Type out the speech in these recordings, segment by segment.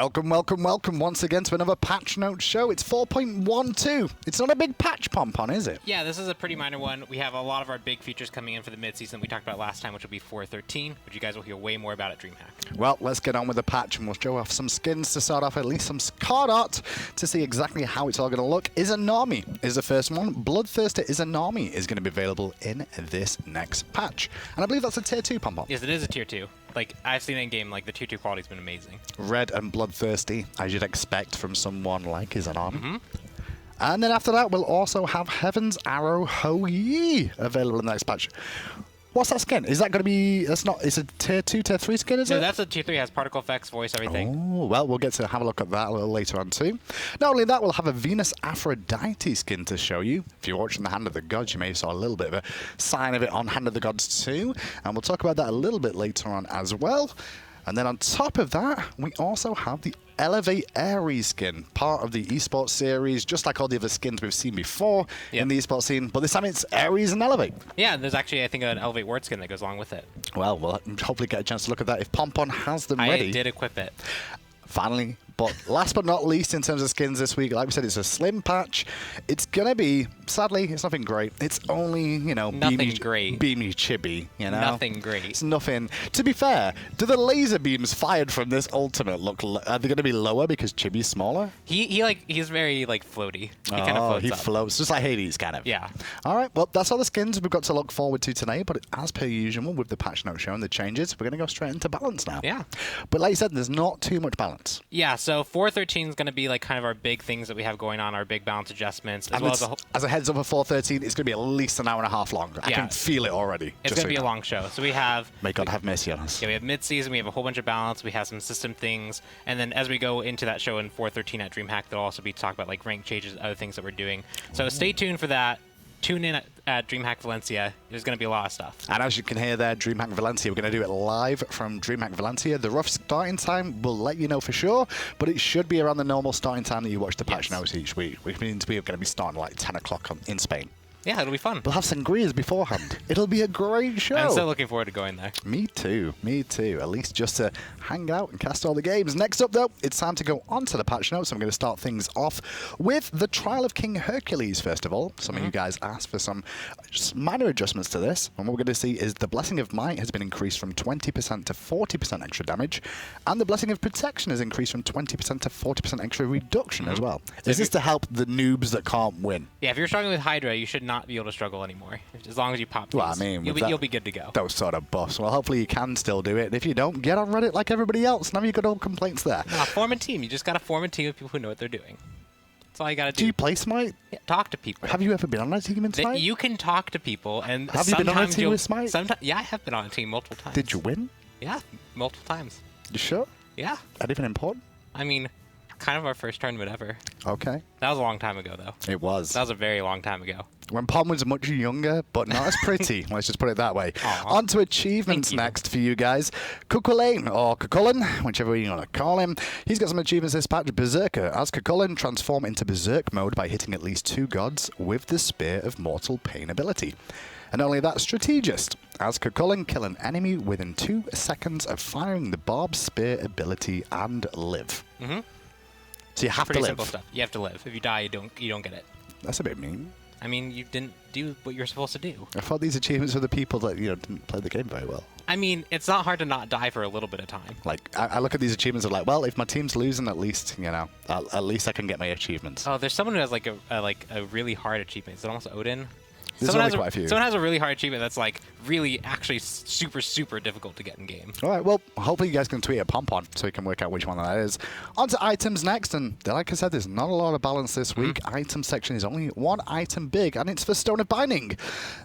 Welcome once again to another Patch Notes show. It's 4.12. It's not a big patch, Pompon, is it? Yeah, this is a pretty minor one. We have a lot of our big features coming in for the mid-season we talked about last time, which will be 4.13, which you guys will hear way more about at DreamHack. Well, let's get on with the patch, and we'll show off some skins to start off, at least some card art, to see exactly how it's all going to look. Izanami is the first one. Bloodthirster Izanami is going to be available in this next patch. And I believe that's a Tier 2, Pompon. Yes, it is a Tier 2. Like, I've seen it in game, like, the Tier 2 quality's been amazing. Red and bloodthirsty, as you'd expect from someone like Izanami. And then after that, we'll also have Heaven's Arrow Houyi available in the next patch. What's that skin? Is that going to be... That's not... It's a Tier 2, Tier 3 skin, is it? No, that's a Tier 3. Has particle effects, voice, everything. Oh, well, we'll get to have a look at that a little later on, too. Not only that, we'll have a Venus Aphrodite skin to show you. If you're watching the Hand of the Gods, you may have saw a little bit of a sign of it on Hand of the Gods, too. And we'll talk about that a little bit later on as well. And then on top of that, we also have the Elevate Ares skin, part of the esports series, just like all the other skins we've seen before in the esports scene. But this time it's Ares and Elevate. Yeah, there's actually, I think, an Elevate Ward skin that goes along with it. Well, we'll hopefully get a chance to look at that if Pompon has them ready. I did equip it. Finally. But last but not least, in terms of skins this week, like we said, it's a slim patch. It's going to be, sadly, it's nothing great. It's only, you know, nothing great. Beamy chibi, you know? Nothing great. It's nothing. To be fair, do the laser beams fired from this ultimate look, are they going to be lower because Chibi's smaller? He's very, like, floaty. He kind of floats he up. floats, just like Hades, kind of. Yeah. All right, well, that's all the skins we've got to look forward to today, but as per usual, with the patch note showing the changes, we're going to go straight into balance now. Yeah. But like you said, there's not too much balance. Yeah, so 4.13 is going to be like kind of our big things that we have going on, our big balance adjustments, as well as a heads up for 4.13, it's going to be at least an hour and a half long. I can feel it already. It's going to be a long show. So we have... May God have mercy on us. Yeah, we have mid-season, we have a whole bunch of balance, we have some system things, and then as we go into that show in 4.13 at DreamHack, there'll also be talk about like rank changes and other things that we're doing. So stay tuned for that. Tune in at DreamHack Valencia. There's going to be a lot of stuff. And as you can hear there, DreamHack Valencia, we're going to do it live from DreamHack Valencia. The rough starting time, we'll let you know for sure, but it should be around the normal starting time that you watch the patch notes each week, which means we're going to be starting like 10 o'clock in Spain. Yeah, it'll be fun. We'll have sangrias beforehand. It'll be a great show. I'm so looking forward to going there. Me too. Me too. At least just to hang out and cast all the games. Next up, though, it's time to go on to the patch notes. I'm going to start things off with the Trial of King Hercules, first of all. Some of you guys asked for some minor adjustments to this. And what we're going to see is the Blessing of Might has been increased from 20% to 40% extra damage. And the Blessing of Protection has increased from 20% to 40% extra reduction as well. So is this to help the noobs that can't win? Yeah, if you're struggling with Hydra, you should not be able to struggle anymore. As long as you pop these, well, I mean, you'll be good to go. Those sort of buffs. Well, hopefully you can still do it. If you don't, get on Reddit like everybody else. None of you got all complaints there. Nah, form a team. You just got to form a team of people who know what they're doing. That's all you got to do. Do you play Smite? Yeah, talk to people. Have you ever been on a team in Smite? You can talk to people, and have you been on a team with Smite? Yeah, I have been on a team multiple times. Did you win? Yeah, multiple times. You sure? Yeah. Anything important? I mean, kind of our first tournament ever. Okay. That was a long time ago, though. It was. That was a very long time ago. When Pom was much younger, but not as pretty. Let's just put it that way. Aww. On to achievements next for you guys. Cuchulainn, or Cuchulainn, whichever you want to call him. He's got some achievements this patch. Berserker. As Cuchulainn, transform into Berserk mode by hitting at least 2 gods with the Spear of Mortal Pain ability. And not only that, Strategist. As Cuchulainn, kill an enemy within 2 seconds of firing the Barbed Spear ability and live. So you have to live. Pretty simple stuff. You have to live. If you die, you don't get it. That's a bit mean. I mean, you didn't do what you're supposed to do. I thought these achievements were the people that didn't play the game very well. I mean, it's not hard to not die for a little bit of time. Like, I look at these achievements and like, well, if my team's losing, at least at least I can get my achievements. Oh, there's someone who has like a really hard achievement. Is it almost Odin? Someone has a really hard achievement that's like really actually super, super difficult to get in game. All right, well, hopefully you guys can tweet at Pompon so you can work out which one that is. On to items next, and like I said, there's not a lot of balance this week. Item section is only 1 item big, and it's for Stone of Binding.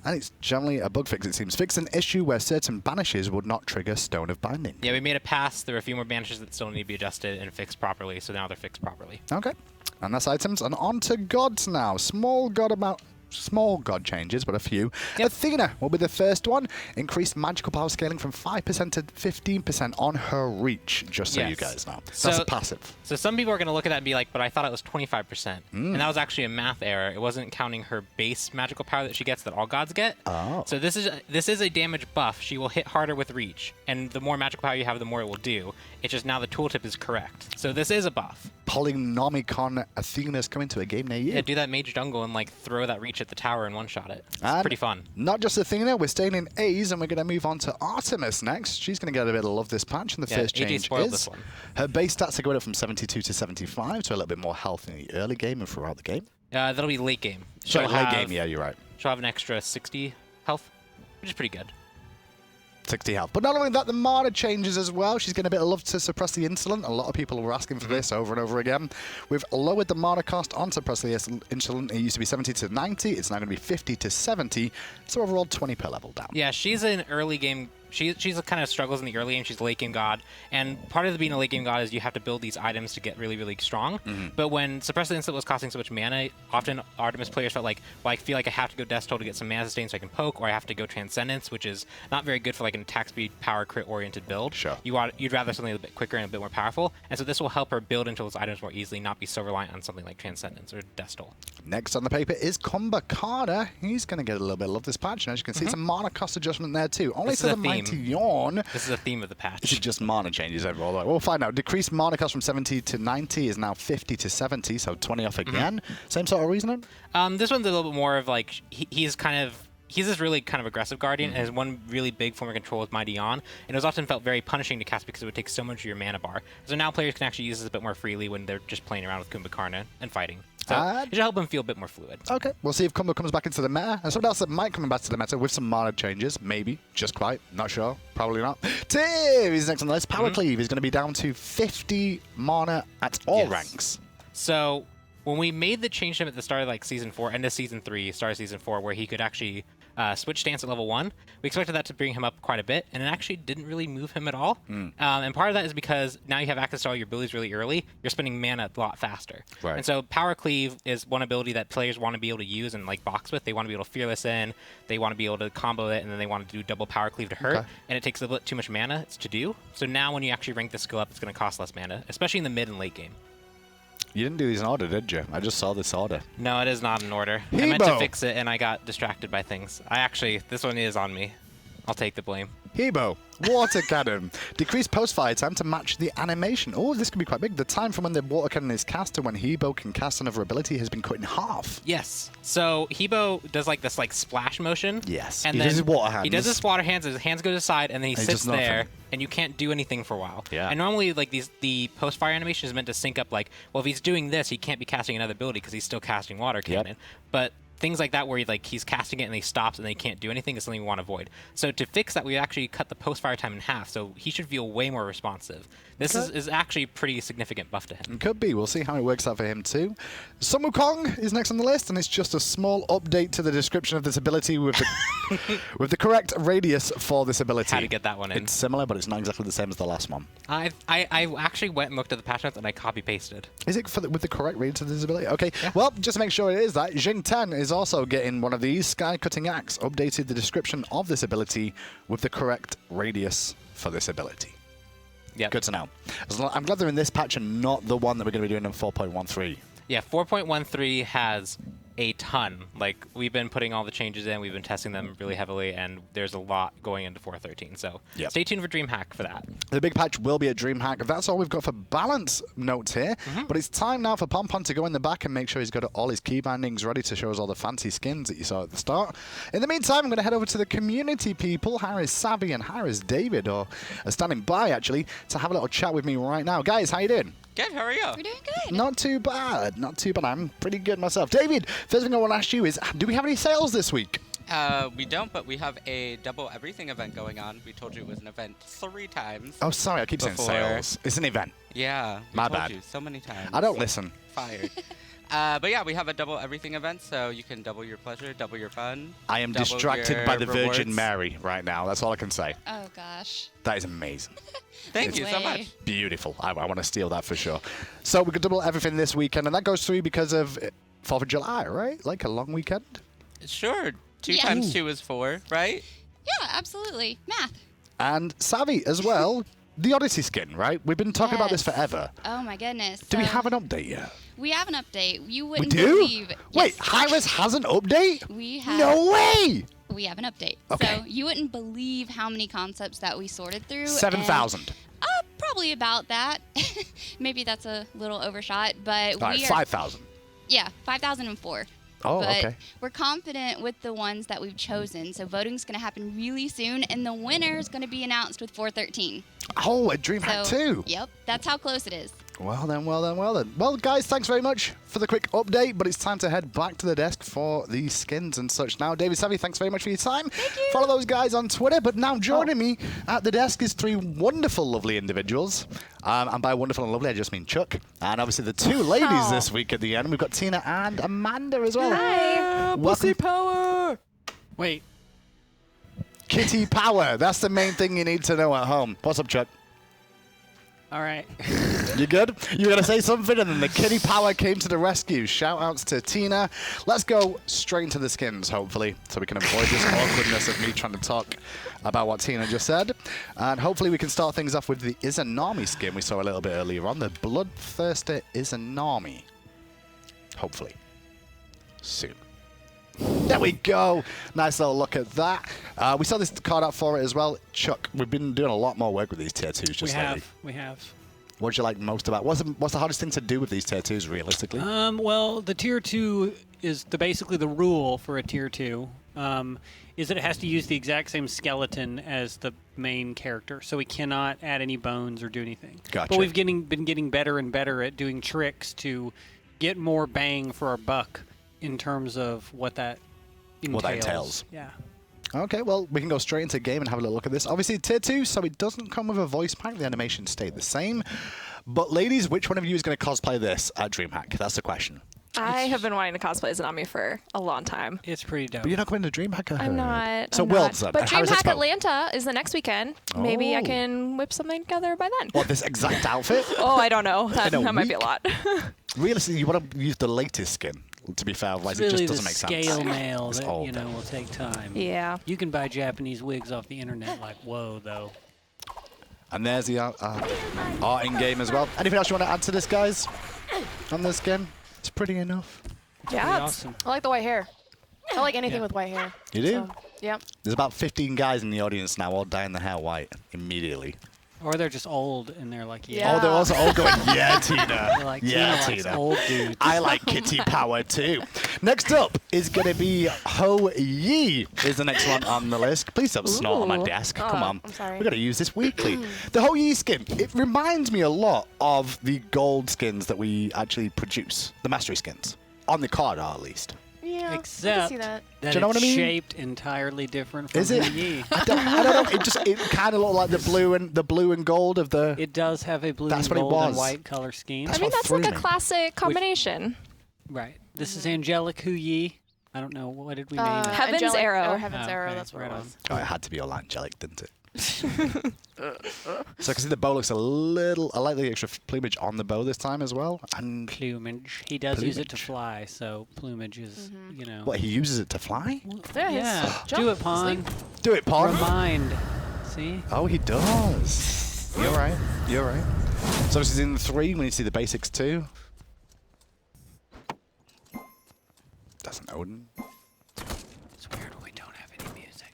And it's generally a bug fix, it seems. Fix an issue where certain banishes would not trigger Stone of Binding. Yeah, we made a pass. There are a few more banishes that still need to be adjusted and fixed properly, so now they're fixed properly. Okay, and that's items. And on to gods now. Small god amount small god changes, but a few. Yep. Athena will be the first one. Increased magical power scaling from 5% to 15% on her reach, just so you guys know. That's a passive. So some people are going to look at that and be like, but I thought it was 25%. And that was actually a math error. It wasn't counting her base magical power that she gets that all gods get. Oh. So this is a damage buff. She will hit harder with reach. And the more magical power you have, the more it will do. It's just now the tooltip is correct. So this is a buff. Polynomicon Athena's coming to a game near you. Yeah, do that mage jungle and like throw that reach at the tower and one-shot it. It's pretty fun. Not just Athena, we're staying in A's and we're going to move on to Artemis next. She's going to get a bit of love this patch, and the first change is her base stats are going up from 72 to 75, so a little bit more health in the early game and throughout the game. That'll be late game. Sorry, late game, yeah, you're right. She'll have an extra 60 health, which is pretty good. 60 health. But not only that, the mana changes as well. She's getting a bit of love to suppress the insolent. A lot of people were asking for this over and over again. We've lowered the mana cost on suppress the insolent. It used to be 70 to 90. It's now going to be 50 to 70. So overall, 20 per level down. Yeah, she's an early game. She's kind of struggles in the early game. She's a late game god, and part of being a late game god is you have to build these items to get really, really strong. But when Suppress the Instant was costing so much mana, often Artemis players felt like, well, I feel like I have to go Death Toll to get some mana sustain so I can poke, or I have to go Transcendence, which is not very good for like an attack speed, power, crit oriented build. Sure. You'd rather something a bit quicker and a bit more powerful, and so this will help her build into those items more easily, not be so reliant on something like Transcendence or Death Toll. Next on the paper is Kumbhakara. He's going to get a little bit of love this patch, and as you can see, it's a mana cost adjustment there too. Only to the Mighty Yawn. This is a theme of the patch. Is it just mana changes overall? We'll find out. Decreased mana cost from 70 to 90 is now 50 to 70, so 20 off again. Same sort of reasoning? This one's a little bit more of like, he's this really kind of aggressive guardian, and his one really big form of control is Mighty Yawn, and it was often felt very punishing to cast because it would take so much of your mana bar. So now players can actually use this a bit more freely when they're just playing around with Kumbhakara and fighting. So it should help them feel a bit more fluid. Okay, we'll see if Kumbha comes back into the meta. And something else that might come back to the meta with some mana changes. Maybe, just quite, not sure, probably not. Tim is next on the list. Power Cleave is going to be down to 50 mana at all ranks. So when we made the change to him at the start of like Season 4, end of Season 3, start of Season 4, where he could actually switch stance at level 1, we expected that to bring him up quite a bit, and it actually didn't really move him at all. And part of that is because now you have access to all your abilities really early, you're spending mana a lot faster. Right. And so Power Cleave is one ability that players want to be able to use and like box with. They want to be able to Fearless in, they want to be able to combo it, and then they want to do double Power Cleave to hurt, and it takes a bit too much mana to do. So now when you actually rank the skill up, it's going to cost less mana, especially in the mid and late game. You didn't do these in order, did you? I just saw this order. No, it is not in order. I meant to fix it, and I got distracted by things. This one is on me. I'll take the blame. Hebo, Water Cannon. Decreased post-fire time to match the animation. Oh, this could be quite big. The time from when the Water Cannon is cast to when Hebo can cast another ability has been cut in half. Yes. So Hebo does like this like splash motion. Yes. And he then does his water hands. He does his water hands, his hands go to the side, and then he sits there, and you can't do anything for a while. Yeah. And normally like the post-fire animation is meant to sync up like, well, if he's doing this, he can't be casting another ability because he's still casting Water Cannon. But things like that where he's casting it and he stops and they can't do anything is something we want to avoid. So to fix that, we actually cut the post-fire time in half, so he should feel way more responsive. This is actually a pretty significant buff to him. It could be. We'll see how it works out for him too. Sun Wukong is next on the list, and it's just a small update to the description of this ability with the, with the correct radius for this ability. How to get that one in. It's similar, but it's not exactly the same as the last one. I actually went and looked at the patch notes and I copy-pasted. Is it with the correct radius of this ability? Okay. Yeah. Well, just to make sure it is that, Jing Ten is also getting one of these. Sky Cutting Axe updated the description of this ability with the correct radius for this ability. Yep. Good to know. I'm glad they're in this patch and not the one that we're going to be doing in 4.13. Yeah, 4.13 has a ton. Like, we've been putting all the changes in, we've been testing them really heavily, and there's a lot going into 4.13. So stay tuned for DreamHack for that. The big patch will be at DreamHack. That's all we've got for balance notes here. But it's time now for Pompon to go in the back and make sure he's got all his key bindings ready to show us all the fancy skins that you saw at the start. In the meantime, I'm going to head over to the community people. Here is Savvy and here is David, or standing by, actually, to have a little chat with me right now. Guys, how you doing? Good, how are you? We're doing good. Not too bad. Not too bad. I'm pretty good myself. David, first thing I want to ask you is, do we have any sales this week? We don't, but we have a double everything event going on. We told you it was an event 3 times. Oh, sorry. I keep saying sales. It's an event. Yeah. My told bad. You so many times. I don't listen. Fired. But yeah, we have a double everything event, so you can double your pleasure, double your fun. I am distracted by the rewards. Virgin Mary right now. That's all I can say. Oh, gosh. That is amazing. Thank you so much. Beautiful. I want to steal that for sure. So we could double everything this weekend, and that goes through because of 4th of July, right? Like a long weekend? Sure. 2 Yeah. times 2 is 4, right? Yeah, absolutely. Math. And Savvy as well. The Odyssey skin, right? We've been talking about this Yes. forever. Oh my goodness. Do we So, have an update yet? We have an update. You We wouldn't do? believe. Wait, Yes, Hi-Rez has an update? we have. No way! We have an update. Okay. So you wouldn't believe how many concepts that we sorted through. 7,000. Probably about that. Maybe that's a little overshot, but All right, we are. 5,000. Yeah, 5,004. Oh, But okay. we're confident with the ones that we've chosen. So voting's going to happen really soon, and the winner is going to be announced with 413. Oh, a DreamHack So, 2. Yep, that's how close it is. Well then, well then, well then. Well, guys, thanks very much for the quick update, but it's time to head back to the desk for the skins and such now. David Savvy, thanks very much for your time. Thank you. Follow those guys on Twitter, but now joining me at the desk is 3 wonderful, lovely individuals. And by wonderful and lovely, I just mean Chuck. And obviously the 2 ladies this week at the end. We've got Tina and Amanda as well. Hi. Welcome. Power. Wait. Kitty Power. That's the main thing you need to know at home. What's up, Chuck? All right. You good? You gonna say something, and then the Kitty Power came to the rescue. Shout outs to Tina. Let's go straight into the skins, hopefully, so we can avoid this awkwardness of me trying to talk about what Tina just said. And hopefully we can start things off with the Izanami skin we saw a little bit earlier on. The Bloodthirster Izanami. Hopefully. Soon. There we go. Nice little look at that. We saw this card out for it as well. Chuck, we've been doing a lot more work with these tier 2s just lately. We have. What do you like most about? What's the hardest thing to do with these tier 2s, realistically? Well, the tier 2 is basically the rule for a tier 2. Is that it has to use the exact same skeleton as the main character, so we cannot add any bones or do anything. Gotcha. But we've been getting better and better at doing tricks to get more bang for our buck in terms of what that entails. What that entails. Yeah. Okay, well, we can go straight into game and have a little look at this. Obviously, tier 2, so it doesn't come with a voice pack. The animation stayed the same. But ladies, which one of you is going to cosplay this at DreamHack? That's the question. I have been wanting to cosplay Izanami for a long time. It's pretty dope. But you're not going to DreamHack, I I'm heard. not. So I'm Worlds not. then. But How is it DreamHack spelled? Atlanta is the next weekend. Maybe I Oh. can whip something together by then. What, this exact outfit? Oh, I don't know. That, In a that might be a week? lot. Realistically, you want to use the latest skin, to be fair. Otherwise, It's it really just doesn't the make sense. scale mail It's that, old, you know, will take time. Yeah. You can buy Japanese wigs off the internet like, whoa, though. And there's the art in-game as well. Anything else you want to add to this, guys? On this skin? It's pretty enough. Yeah. Pretty it's- awesome. I like the white hair. I like anything Yeah. with white hair. You do? So, yep. There's about 15 guys in the audience now all dyeing their hair white immediately. Or they're just old and they're like, Yeah. Oh, they're also all going, yeah, Tina. They're like, Yeah, Tina likes Tina. old dudes. I like Kitty Power too. Next up is going to be Houyi is the next one on the list. Please don't snort on my Ooh. desk. Come on. I'm sorry. We've got to use this weekly. The Houyi skin, it reminds me a lot of the gold skins that we actually produce. The mastery skins. On the card art, at least. Yeah. I Except can see that. that Do you know it's what I mean? shaped entirely different from Is it? Yi. I don't know. It kind of looked like the blue and gold of the... It does have a blue That's and what it gold and was. white color scheme. That's I mean, what that's threw like a me. classic combination. Right. This is Angelic Houyi. I don't know. What did we name it? Heaven's Angelic- Arrow. Or Heaven's Oh, Arrow, okay, that's what right it on. was. Oh, it had to be all angelic, didn't it? So I can see the bow looks a little... I like the extra plumage on the bow this time as well. And Plumage. He does use it to Plumage. fly, so plumage is, you know. what, he uses it to fly? There, his Yeah. jump, Do it, his Pawn. leap. Do it, Paul. Remind. See? Oh, he does. You're right. You're right. So this is in 3 when you see the basics too. That's an Odin. It's weird when we don't have any music.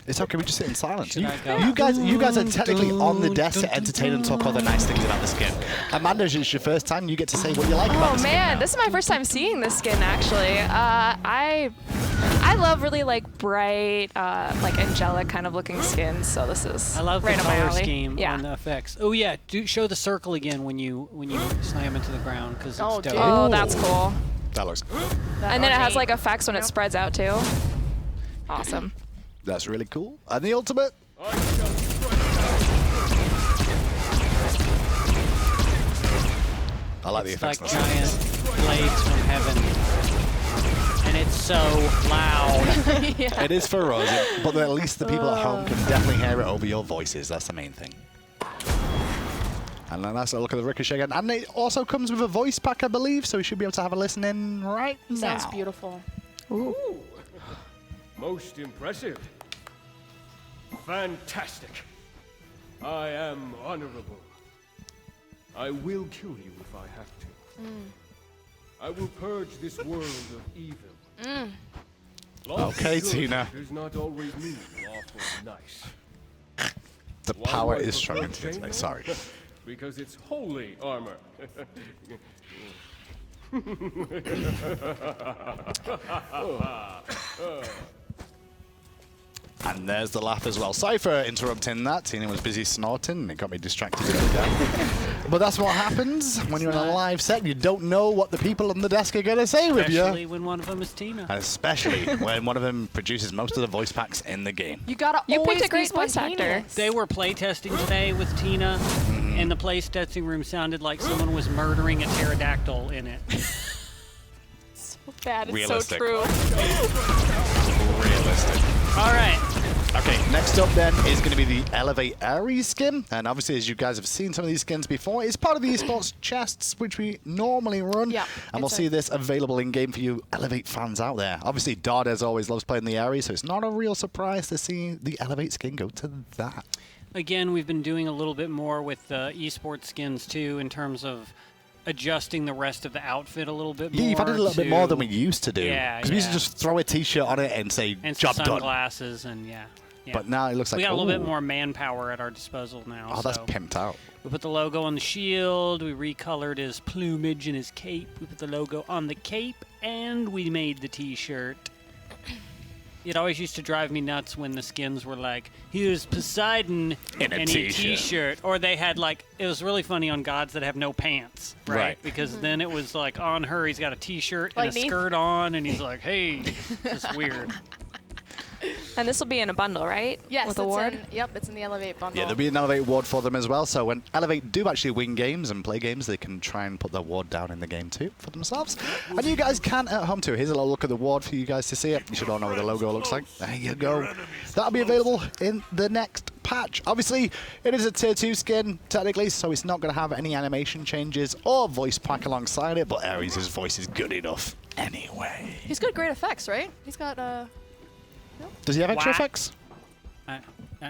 It's okay, we just sit in silence. Should I go? You guys are technically on the desk to entertain and talk all the nice things about the skin. Amanda, it's your first time. You get to say what you like about Oh the skin man, now. this is my first time seeing this skin actually. I love really like bright, like angelic kind of looking skins. So this is I love right the up my color alley. scheme Yeah. on the effects. Oh yeah, show the circle again when you slam into the ground because it's Oh, dope. dude. Oh, that's cool. That looks... And then it has ornate. like effects when it spreads out too. Awesome. That's really cool. And the ultimate? I like the It's effects. like in this. giant blades from heaven. And it's so loud. Yeah. It is for us, but at least the people at home can definitely hear it over your voices. That's the main thing. And then that's a look at the Ricochet again. And it also comes with a voice pack, I believe, so we should be able to have a listen in right now. Sounds beautiful. Ooh. Most impressive. Fantastic. I am honorable. I will kill you if I have to. I will purge this world of evil. Okay, Tina. Does not always mean lawful nice. The Why power do I is strong in prefer today. chainmail? Sorry. Because it's holy armor. And there's the laugh as well. Sorry for interrupting that. Tina was busy snorting. It got me distracted. But that's what happens when you're in a live set. You don't know what the people on the desk are going to say with you. Especially when one of them is Tina. And especially when one of them produces most of the voice packs in the game. You gotta You always picked a great be voice actor. spontaneous. They were playtesting today with Tina, and the playtesting room sounded like someone was murdering a pterodactyl in it. So bad. It's Realistic. so true. Realistic. All right. Okay, next up then is going to be the Elevate Ares skin. And obviously, as you guys have seen some of these skins before, it's part of the esports chests, which we normally run. Yeah, And we'll it's see this available in-game for you Elevate fans out there. Obviously, DoTA, as always, loves playing the Ares, so it's not a real surprise to see the Elevate skin go to that. Again, we've been doing a little bit more with esports skins, too, in terms of adjusting the rest of the outfit a little bit more. Yeah, you've had it a little bit more than we used to do. Yeah, Because we used to yeah. just throw a t-shirt on it and say, And job some done. sunglasses, and yeah. But now it looks like, we got a little bit ooh. more manpower at our disposal now. Oh, that's so pimped out. we put the logo on the shield, we recolored his plumage and his cape, we put the logo on the cape, and we made the t-shirt. It always used to drive me nuts when the skins were like, here's Poseidon In a and t-shirt. Or they had like, it was really funny on gods that have no pants, right? Right. Because then it was like on her, he's got a t-shirt Like and a me? skirt on, and he's like, hey, it's weird. And this will be in a bundle, right? Yes, With it's award. yep, it's in the Elevate bundle. Yeah, there'll be an Elevate award for them as well. So when Elevate do actually win games and play games, they can try and put the award down in the game too for themselves. And you guys can at home too. Here's a little look at the award for you guys to see it. You should all know what the logo looks like. There you go. That'll be available in the next patch. Obviously, it is a tier 2 skin technically, so it's not going to have any animation changes or voice pack alongside it, but Ares' voice is good enough anyway. He's got great effects, right? He's got Does he have extra Wah. effects?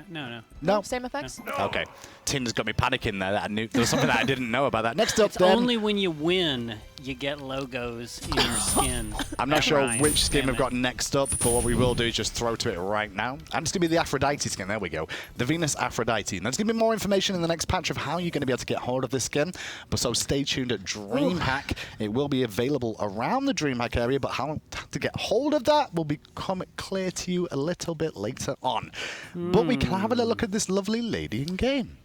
No. No. same effects. Okay. Tina's got me panicking there. That I knew there was something that I didn't know about that. Next up, It's then. only when you win you get logos in your skin. I'm not That sure rhymes, which skin damn we've it. got next up, but what we will do is just throw to it right now. And it's going to be the Aphrodite skin. There we go. The Venus Aphrodite. And there's going to be more information in the next patch of how you're going to be able to get hold of this skin. But so stay tuned at DreamHack. It will be available around the DreamHack area, but how to get hold of that will become clear to you a little bit later on. But we can have a little look at this lovely lady in game.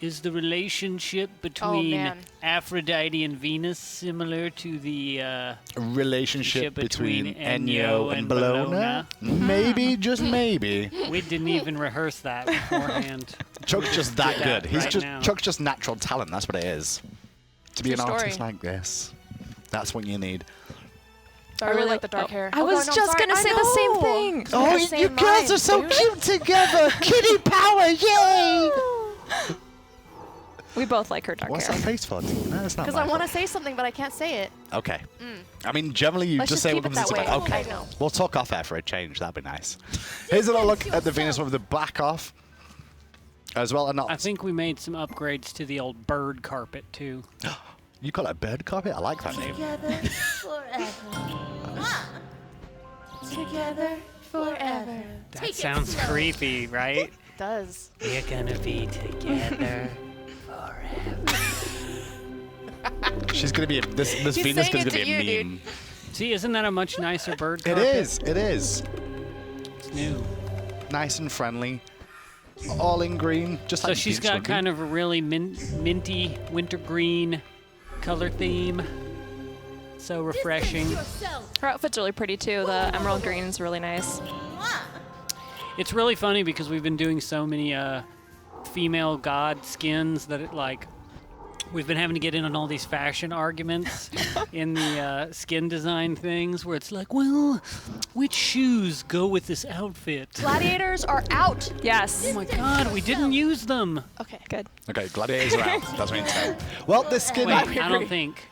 Is the relationship between man. Aphrodite and Venus similar to the Relationship between Ennio and Bellona? Bellona? Maybe, just maybe. We didn't even rehearse that beforehand. Chuck's just that did that good. He's right just now. Chuck's just natural talent. That's what it is. To be True an story. artist like this, that's what you need. I really like the dark hair. I Oh, was God, no, just sorry. gonna say I the same know. thing. We have the same mind, dude. cute together. Kitty power, yay! We both like her dark What's hair. that face for? No, it's not Because my I want to fault. say something, but I can't say it. Okay. I mean, generally, you Let's just just say keep what it comes that into way. mind. Okay. I know. We'll talk off air for a change. That'd be nice. Here's a little look at the Venus with the back off as well. And not. I think we made some upgrades to the old bird carpet too. You call it a bird carpet? I like that name. Together forever. Together forever. That Take it sounds slow. creepy, right? It does. We're gonna be together. She's gonna be this He's Venus saying is it gonna to be a you, meme. See, isn't that a much nicer bird It carpet? is. It is. It's new. Nice and friendly. All in green, just So like she's beach got would be. kind of a really minty winter green color theme. So refreshing. Her outfit's really pretty too. The emerald green is really nice. It's really funny because we've been doing so many female god skins that it like we've been having to get in on all these fashion arguments in the skin design things where it's like, well, which shoes go with this outfit? Gladiators are out. Yes. Oh my god, we didn't use them. Okay. Good. Okay, gladiators are out. That's what you say. Well, this skin. Wait, I don't think.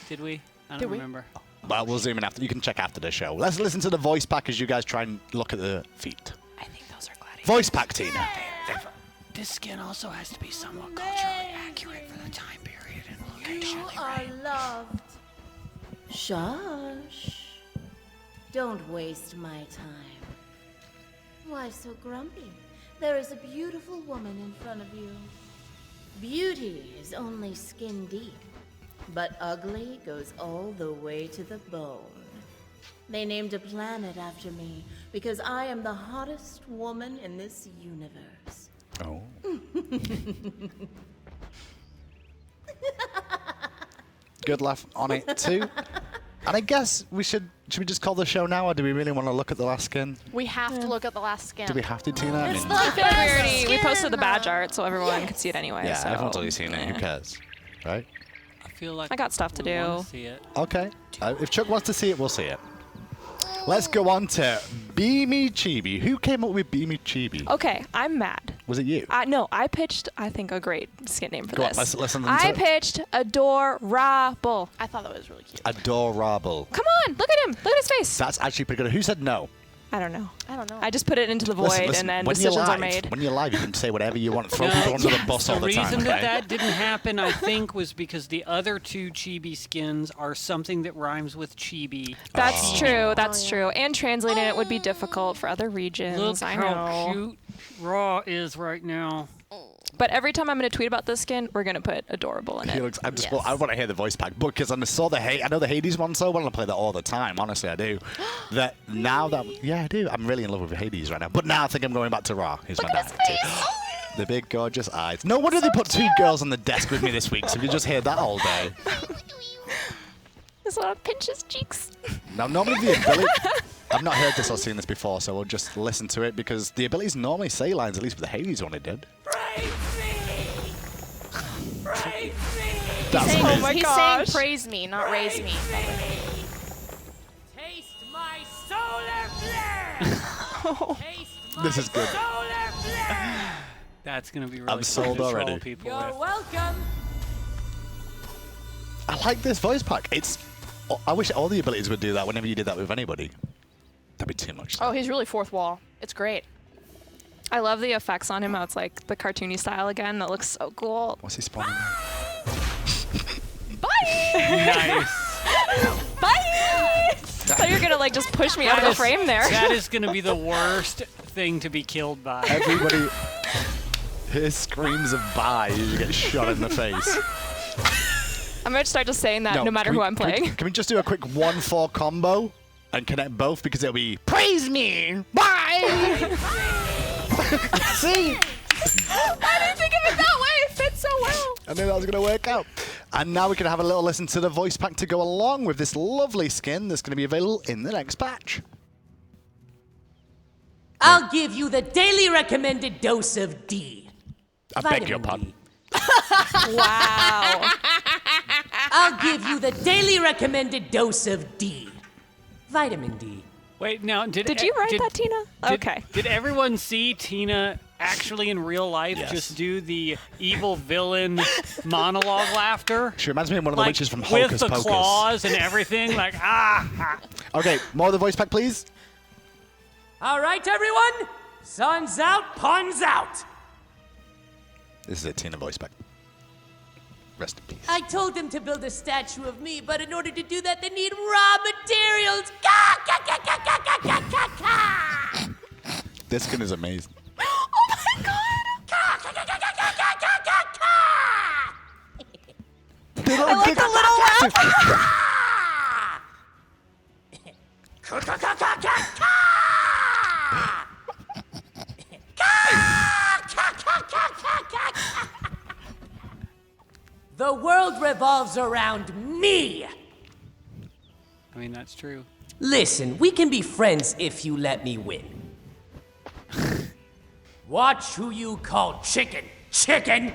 Did we? I don't Did we? remember. Well, we'll zoom in after. You can check after the show. Let's listen to the voice pack as you guys try and look at the feet. I think those are gladiators. Voice pack, Tina. This skin also has to be somewhat culturally accurate for the time period and location. You are loved. Shush. Don't waste my time. Why so grumpy? There is a beautiful woman in front of you. Beauty is only skin deep, but ugly goes all the way to the bone. They named a planet after me because I am the hottest woman in this universe. Oh. Good laugh on it too. And I guess should we just call the show now, or do we really want to look at the last skin? We have to look at the last skin. Do we have to, Tina? I It's mean, the I feel like best we posted the skin. badge art so everyone could see it anyway. yeah, so. everyone's already seen it. Who cares, right? I feel like I got stuff to we wanna do. see it. Okay. If Chuck wants to see it, we'll see it. Let's go on to Beamy Chibi. Who came up with Beamy Chibi? Okay, I'm mad. Was it you? No, I pitched, I think, a great skin name for Go on, this. let's listen to I it. pitched Adorable. I thought that was really cute. Adorable. Come on, look at him. Look at his face. That's actually pretty good. Who said no? I don't know. I don't know. I just put it into the void, Listen, and then when you're decisions live, are made. When you're live, you can say whatever you want. Throw people under the bus all the time. reason Okay? that didn't happen, I think, was because the other two chibi skins are something that rhymes with chibi. That's true. That's yeah. true. And translating it would be difficult for other regions. Look I how know. cute Raw is right now. But every time I'm going to tweet about this skin, we're going to put Adorable in He it. looks, I want to hear the voice pack because I saw I know the Hades one so well. I play that all the time. Honestly, I do. Yeah, I do. I'm really in love with Hades right now. But now I think I'm going back to Ra. Who's my dad? The big gorgeous eyes. No wonder they put two girls on the desk with me this week. So we just hear that all day. This little pinches cheeks. Now normally the ability. I've not heard this or seen this before, so we'll just listen to it because the abilities normally say lines. At least with the Hades one, it did. That's Saying- amazing. my he's gosh. saying praise me, not raise me. Taste my solar flare. Taste This is good. solar flare. That's going to be really I'm fun sold to troll already. people You're with. welcome. I like this voice pack. I wish all the abilities would do that whenever you did that with anybody. That'd be too much. Oh, he's really fourth wall. It's great. I love the effects on him. How it's like the cartoony style again. That looks so cool. What's he spawning? Bye! Nice. Bye! I thought you were going to like just push me out of the frame there. That is going to be the worst thing to be killed by. Everybody hears screams of bye. You get shot in the face. I'm going to start just saying that no matter who I'm playing. Can we just do a quick 1-4 combo and connect both because it'll be praise me, bye. See? I didn't think of it that way. It fits so well. I knew that was going to work out. And now we can have a little listen to the voice pack to go along with this lovely skin that's going to be available in the next patch. I'll give you the daily recommended dose of D. I beg your pardon. Wow. I'll give you the daily recommended dose of D. Vitamin D. Wait, now, Did you write that, Tina? Okay. Did everyone see Tina actually in real life Yes. just do the evil villain monologue laughter? She reminds me of one of the Like, witches from with Hocus the Pocus. claws and everything, like, ah. Okay, more of the voice pack, please. All right, everyone. Sun's out, pun's out. This is a Tina voice pack. Rest in peace. I told them to build a statue of me, but in order to do that, they need raw materials. This skin is amazing. Oh my god. I like the little The world revolves around me. I mean, that's true. Listen, we can be friends if you let me win. Watch who you call chicken. Chicken!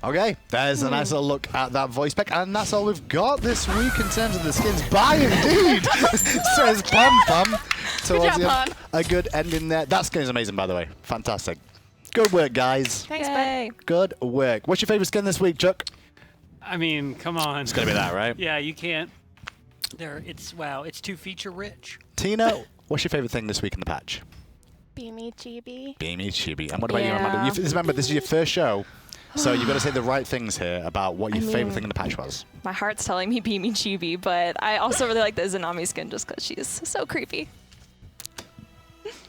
Okay, there's a nice little look at that voice pack, and that's all we've got this week in terms of the skins. Bye, indeed, says Pom Pom. Towards job, the Pom. end. A good ending there. That skin is amazing, by the way. Fantastic. Good work, guys. Thanks, Yay. bud. Good work. What's your favorite skin this week, Chuck? I mean, come on. It's gonna be that, right? Yeah, you can't. It's too feature rich. Tina, what's your favorite thing this week in the patch? Beamy chibi. Beamy chibi. And what about you, Yeah. Amanda? Remember, this is your first show, so you've got to say the right things here about what your favorite thing in the patch was. My heart's telling me Beamy Chibi, but I also really like the Izanami skin just because she's so creepy.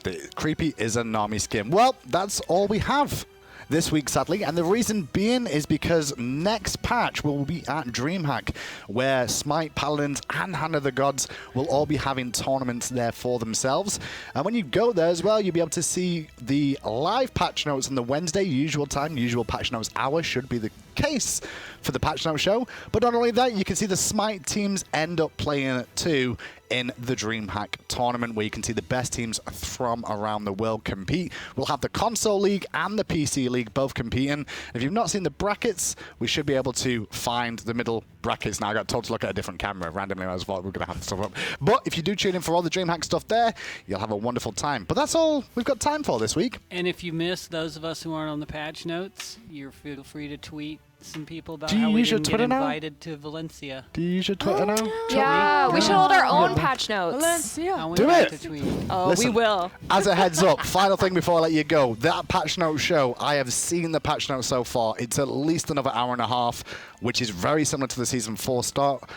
The creepy Izanami skin. Well, that's all we have this week, sadly, and the reason being is because next patch will be at DreamHack, where SMITE, Paladins, and Hand of the Gods will all be having tournaments there for themselves. And when you go there as well, you'll be able to see the live patch notes on the Wednesday, usual time, usual patch notes hour should be the case for the patch note show. But not only that, you can see the SMITE teams end up playing too in the DreamHack tournament, where you can see the best teams from around the world compete. We'll have the console league and the PC league both competing. If you've not seen the brackets, we should be able to find the middle brackets. Now I got told to look at a different camera randomly. I was thought we're going to have stuff up. But if you do tune in for all the DreamHack stuff there, you'll have a wonderful time. But that's all we've got time for this week. And if you miss those of us who aren't on the patch notes, you're feel free to tweet some people about Do you how we use your didn't Twitter get now? invited to Valencia. Do you use your Twitter now? Yeah, we should hold our own patch notes. I went Do back it. to tweet. Oh, Listen, we will. As a heads up, final thing before I let you go, that patch note show, I have seen the patch note so far. It's at least another hour and a half, which is very similar to the Season 4 start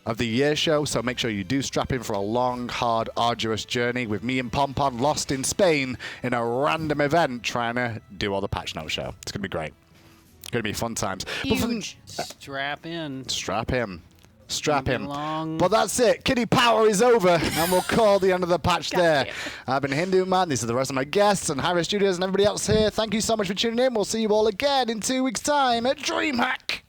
of the year show, so make sure you do strap in for a long, hard, arduous journey with me and Pompon lost in Spain in a random event trying to do all the patch note show. It's going to be great. Going to be fun times. Huge. Strap in. Strap him. Strap him. Long. But that's it. Kitty Power is over, and we'll call the end of the patch there. I've been Hindu Man. These are the rest of my guests and Harris Studios and everybody else here. Thank you so much for tuning in. We'll see you all again in 2 weeks' time at DreamHack.